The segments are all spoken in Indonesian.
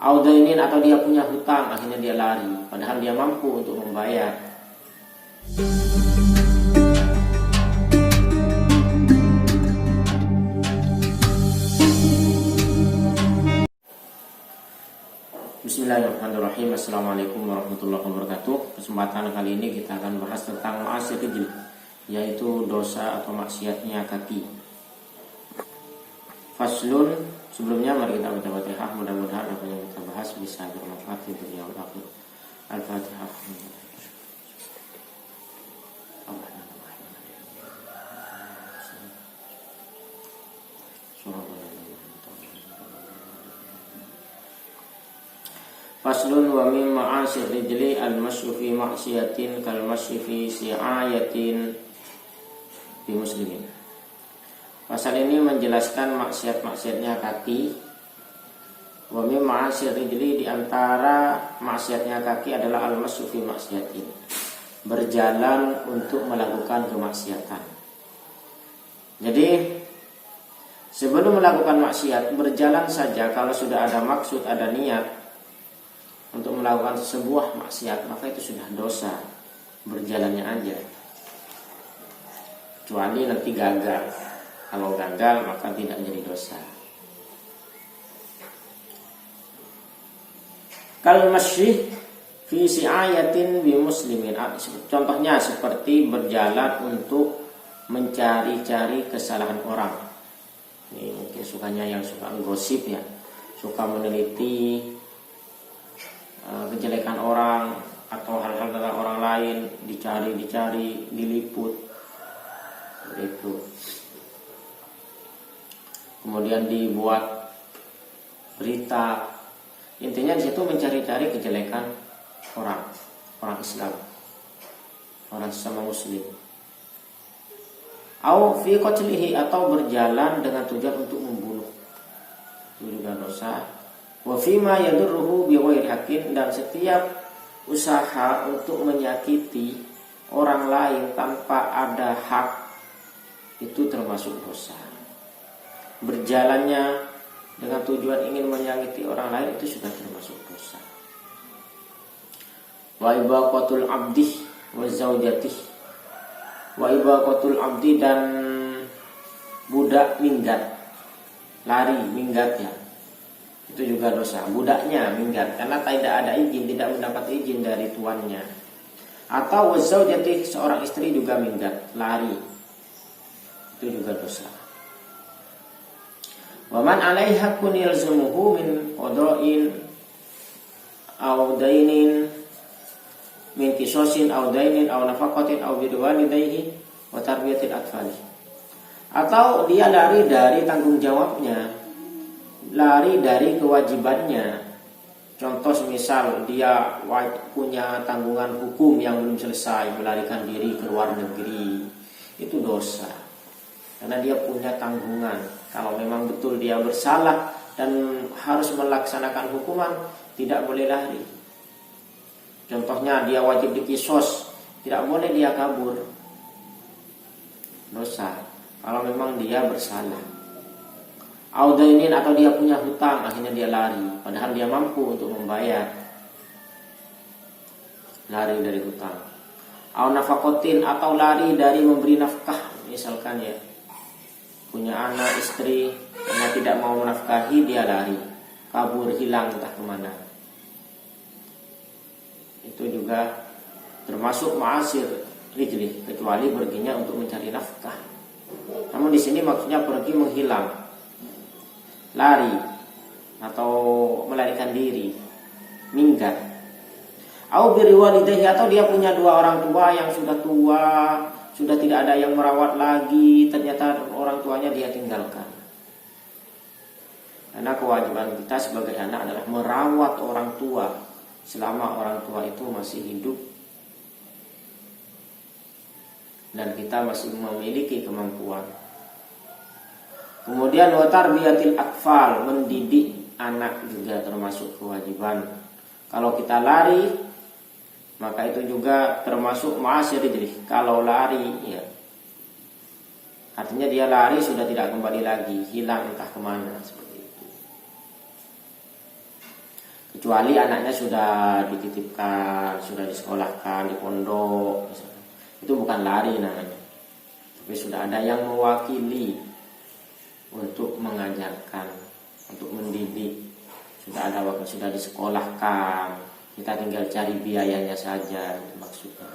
Audainin atau dia punya hutang, akhirnya dia lari padahal dia mampu untuk membayar. Bismillahirrahmanirrahim. Assalamualaikum warahmatullahi wabarakatuh. Kesempatan kali ini kita akan bahas tentang ma'asiyah rijl, yaitu dosa atau maksiatnya kaki. Faslun. Sebelumnya mari kita baca Fatihah. Mudah-mudahan apa yang kita bahas bisa bermanfaat di dunia wal akhirah. Al-Fatihah. Faslun wa min ma'asir rijli al-masyu fi maksiatin kal masyu fi si'ayatin bi muslimin. Pasal ini menjelaskan maksiat-maksiatnya kaki. Wa min ma'asir rijli, di antara maksiatnya kaki adalah al-masyu fi maksiatin, berjalan untuk melakukan kemaksiatan. Jadi sebelum melakukan maksiat, berjalan saja kalau sudah ada maksud, ada niat untuk melakukan sebuah maksiat, maka itu sudah dosa. Berjalannya aja, kecuali nanti gagal. Kalau gagal maka tidak menjadi dosa. Kal masyi fi si'ayatin bi muslimin, contohnya seperti berjalan untuk mencari-cari kesalahan orang. Ini mungkin sukanya yang suka gosip ya, suka meneliti kejelekan orang atau hal-hal tentang orang lain, dicari, diliput, begitu. Kemudian dibuat berita. Intinya di situ mencari-cari kejelekan orang Islam, orang sesama muslim. Au fi qatlihi, atau berjalan dengan tujuan untuk membunuh, itu juga dosa. Wa fima yadurruhu bi ghairi haqqin, dan setiap usaha untuk menyakiti orang lain tanpa ada hak itu termasuk dosa. Berjalannya dengan tujuan ingin menyakiti orang lain itu sudah termasuk dosa. Wa ibaqatul abdi wa zaujatih, wa ibaqatul abdi, dan budak minggat, lari minggat ya, itu juga dosa. Budaknya minggat karena tidak ada izin, tidak mendapat izin dari tuannya. Atau wazaujatih, seorang istri juga minggat, lari, itu juga dosa. Waman alaihi haqqun yalzumuhu min qada'in aw dainin min qisasin aw dainin aw nafaqatin aw bidwalidayhi wa tarbiyatil atfali. Atau dia lari dari tanggung jawabnya, lari dari kewajibannya. Contoh semisal dia punya tanggungan hukum yang belum selesai, melarikan diri ke luar negeri, itu dosa. Karena dia punya tanggungan. Kalau memang betul dia bersalah dan harus melaksanakan hukuman, tidak boleh lari. Contohnya dia wajib dikisos, tidak boleh dia kabur, dosa kalau memang dia bersalah. Audainin, atau dia punya hutang, akhirnya dia lari padahal dia mampu untuk membayar, lari dari hutang. Au nafaqatin, atau lari dari memberi nafkah, misalkan ya, punya anak istri, karena tidak mau menafkahi dia lari, kabur, hilang entah kemana. Itu juga termasuk ma'asir rijli, kecuali perginya untuk mencari nafkah. Namun di sini maksudnya pergi menghilang, lari atau melarikan diri, minggat. Au birri walidayhi, atau dia punya dua orang tua yang sudah tua, sudah tidak ada yang merawat lagi, ternyata orang tuanya dia tinggalkan. Karena kewajiban kita sebagai anak adalah merawat orang tua selama orang tua itu masih hidup dan kita masih memiliki kemampuan. Kemudian wa tarbiyatil atfal, mendidik anak juga termasuk kewajiban. Kalau kita lari, maka itu juga termasuk ma'asir rijli. Kalau lari ya, artinya dia lari sudah tidak kembali lagi, hilang entah kemana, seperti itu. kecuali anaknya sudah dititipkan, sudah disekolahkan di pondok misalnya. Itu bukan lari namanya, tapi sudah ada yang mewakili untuk mengajarkan, untuk mendidik, sudah ada waktu, sudah disekolahkan, kita tinggal cari biayanya saja, itu maksudnya.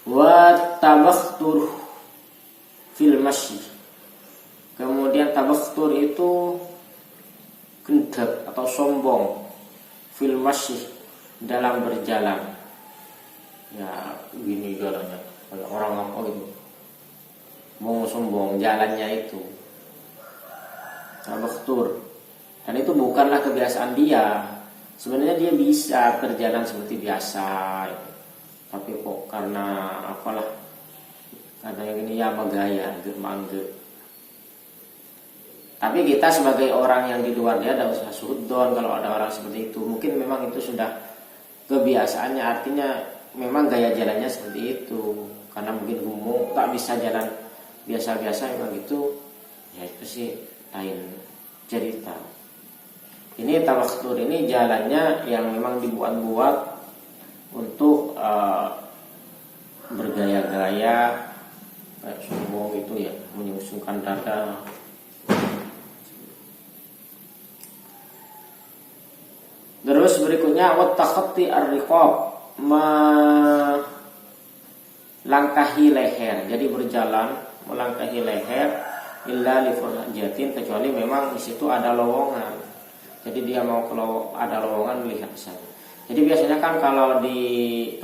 Wa tabakhtur fil masyi. Kemudian tabakhtur itu gendap atau sombong fil masyi, dalam berjalan. Ya gini jalannya, kayak orang apa gitu, mau sombong jalannya itu tabakhtur. Dan itu bukanlah kebiasaan dia. Sebenarnya dia bisa berjalan seperti biasa, tapi kok karena apalah, karena yang ini ya bergaya, mangge. Tapi kita sebagai orang yang di luar dia tidak usah suudon kalau ada orang seperti itu. Mungkin memang itu sudah kebiasaannya, artinya memang gaya jalannya seperti itu. Karena mungkin gemuk, tak bisa jalan biasa-biasa memang gitu. Ya itu sih lain cerita. Ini tabakhtur ini jalannya yang memang dibuat-buat untuk bergaya-gaya kayak sombong gitu ya, menyusungkan dada. Terus berikutnya wattakhatti ar-riqab, melangkahi leher. Jadi berjalan melangkahi leher illa li furjatin, kecuali memang di situ ada lowongan. Jadi dia mau kalau ada lowongan melihat sana. Jadi biasanya kan kalau di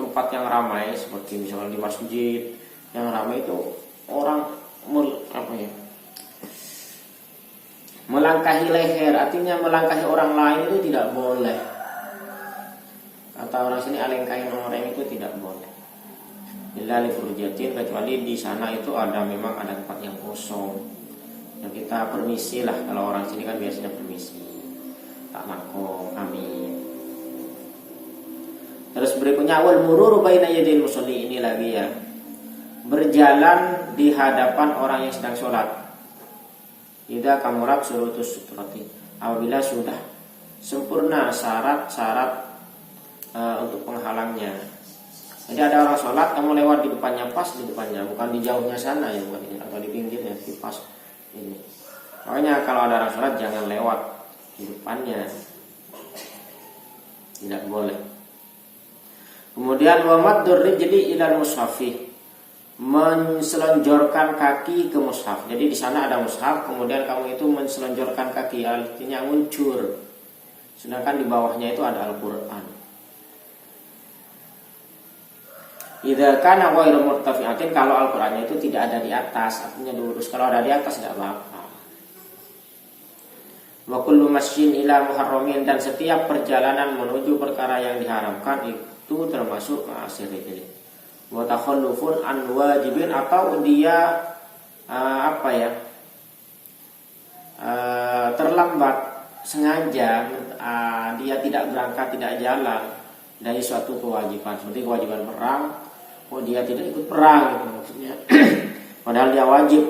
tempat yang ramai seperti misalnya di masjid yang ramai itu orang melangkahi leher, artinya melangkahi orang lain itu tidak boleh. Kata orang sini alengkahin orang itu tidak boleh. Illa li furjatin, kecuali di sana itu memang ada tempat yang kosong. Yang kita permisi lah, kalau orang sini kan biasanya permisi. Tak mako amin. Terus berikutnya wal mururu baina yadil musalli, ini lagi ya. Berjalan di hadapan orang yang sedang sholat. Idza kamurat surutus sutrati, apabila sudah sempurna syarat-syarat untuk penghalangnya. Jadi ada orang sholat, kamu lewat di depannya, pas di depannya, bukan di jauhnya sana ya, bukan ini, atau di pinggirnya, di pas ini. Makanya kalau ada orang sholat jangan lewat di depannya, tidak boleh. Kemudian wa maddur rijli ilal mushafi, menselonjorkan kaki ke mushaf. Jadi di sana ada mushaf, kemudian kamu itu menselonjorkan kaki, artinya nguncur. Sedangkan di bawahnya itu ada Al-Qur'an. Idza kana ghairu murtafi'atin, kalau Al-Qur'annya itu tidak ada di atas, artinya lurus. Kalau ada di atas tidak apa-apa. Wa kullu masyin ila muharramin, dan setiap perjalanan menuju perkara yang diharamkan itu termasuk ma'asir rijli. Wa takhallufun an wajibin, atau dia terlambat sengaja, dia tidak berangkat, tidak jalan dari suatu kewajiban, seperti kewajiban perang. Dia tidak ikut perang gitu maksudnya. Padahal dia wajib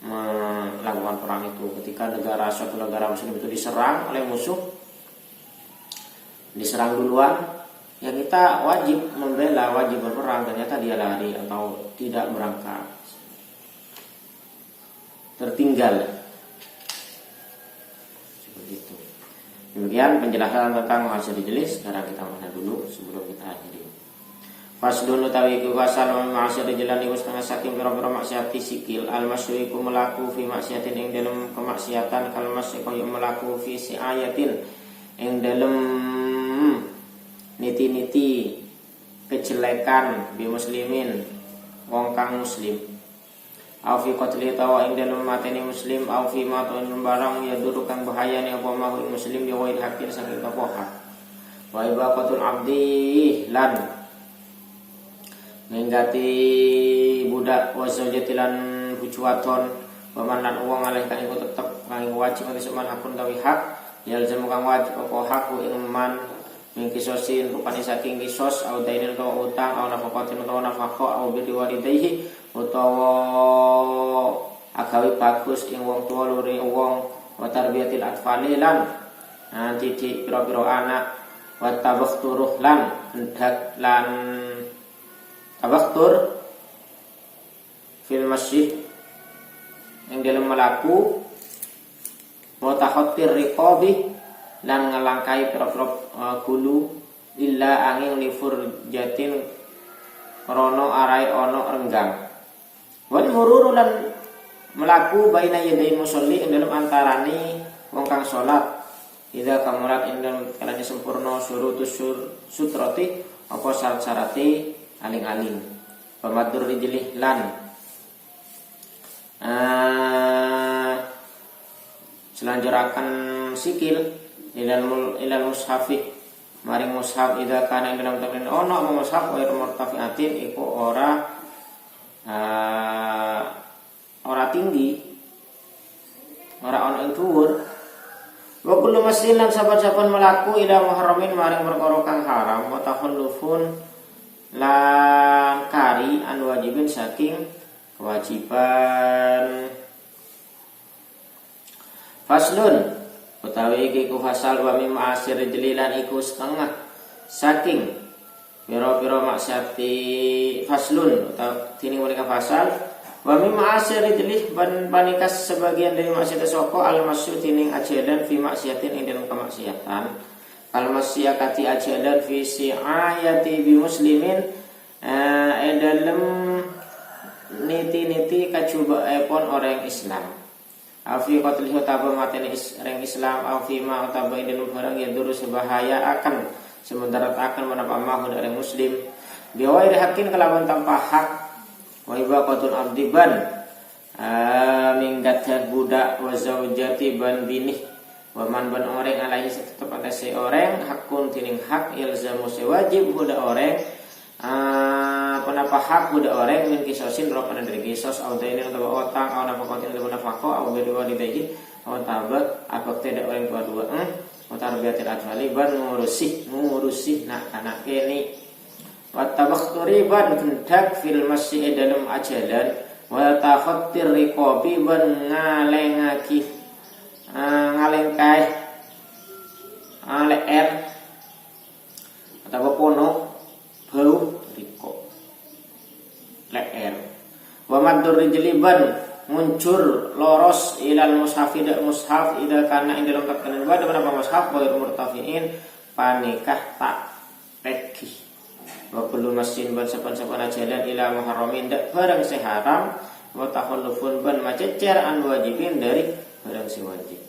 melakukan perang itu. Ketika suatu negara muslim itu diserang oleh musuh, diserang duluan, ya kita wajib membela, wajib berperang. Ternyata dia lari atau tidak berangkat, tertinggal. Seperti itu. Demikian penjelasan tentang ma'asir rijli. Sekarang kita mana dulu sebelum kita akhiri. Fasdun utawi iku fasal ma'asir rijlan iku setengah saking pira-pira maksiati sikil. Al-masyu iku melaku fi maksiatin ing dalam kemaksiatan, kal masyu kaya melaku fi ayatin ing dalam niti-niti kejelekan bi muslimin wong kang muslim. Au fi qatli tawa ing dalam mateni muslim, au fi matun barang ya duru kang bahaya ni apa mahul muslim ya wa hakir saking hak. Wa ibaqatul abdi lan nenggati budak wa zaujatilan bujuaton pemanan uang alih kang iku tetep kang wajib ati seman hakun tawi hak yalzamu kang wajib apa hak ing man min kisosin rupane saking kisos au dainin utawa utang au nafaqatin utawa nafaqah au bi walidayhi utawa agawe bagus ing wong tuwa luri wong wa tarbiyatil atfali lan didik pira-pira anak, wa tabakturuh lan hendak lan tabaktur fil masjid yang dalam melaku, wa tahottir riqabi lan ngelangkai pira-pira gulu, illa angin lifur jatin krono arai ono renggang, wal mururu lan melaku baina yadai musolli ing dalam antarane wong kang salat, idza kamulat ing dalam kalane sempurna syurutus sutrati apa syarat-syarate aling-aling, pamadur rijlih lan selanjurakan sikil ilal mushafi maring mushaf, idza kana ing dalam tapen ono apa mushaf wa murtafiatin iku ora tinggi, ora ono ing dhuwur. Wa kullu masjidin lan saban-saban melaku ila muharramin maring perkara kang haram, wa takhallufun lan kari an wajibin saking kewajiban. Faslun utawi iki ku fasal wa mim asir jelilan iku setengah saking pira-pira maksiati. Faslun utawi tining mereka fasal wa mim asir jelih ban panikas sebagian dari maksiat soko al masyud tining ajadan fi maksiatin ing dalam kemaksiatan, al masyakati ajadan fi si'ayati bi muslimin dalam niti-niti kacuba epon orang Islam, afi qatlih utaba mateni orang Islam, afi ma utaba ing dalam barang yang durus bahaya akan sementara akan menapa mahu orang muslim, biwairi hakin kelawan tanpa hak, wa ibaqatul abdi ban minggat budak wa zaujati ban binih, wa man ban orang alaihi tetep atase orang hakun tining hak ilzamu sewajib budak orang penapa hak budak orang min kisosin rokan dari kisos au dainin atau otang au nafakotin atau nafako au berdua didaji au tabat abak tidak orang dua-dua au tarbiyatil atfali ban ngurusi nak anak kene, wa tabakturi ban kendak fil masjid dalam ajalan, wa takhattir riqabi ban ngalengaki ngalengkai leer atau pono bau riko leer, wa maddur rijliban muncur loros ilal mushaf ida mushaf ida kana ing dalam takanan wa dalam mushaf wa murtafiin panikah tak pegi, wa kullu masjidin ban sapan-sapan jalan ila muharramin dak barang seharam, wa takhallufun ban macecer an wajibin dari barang si wajib.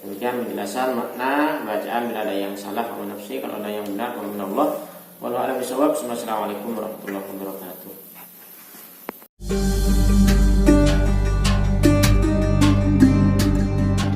Demikian penjelasan makna bacaan. Bila ada yang salah wa nafsi, kalau ada yang benar wa minallah. Wallahu a'lam bishawab. Assalamualaikum warahmatullahi wabarakatuh.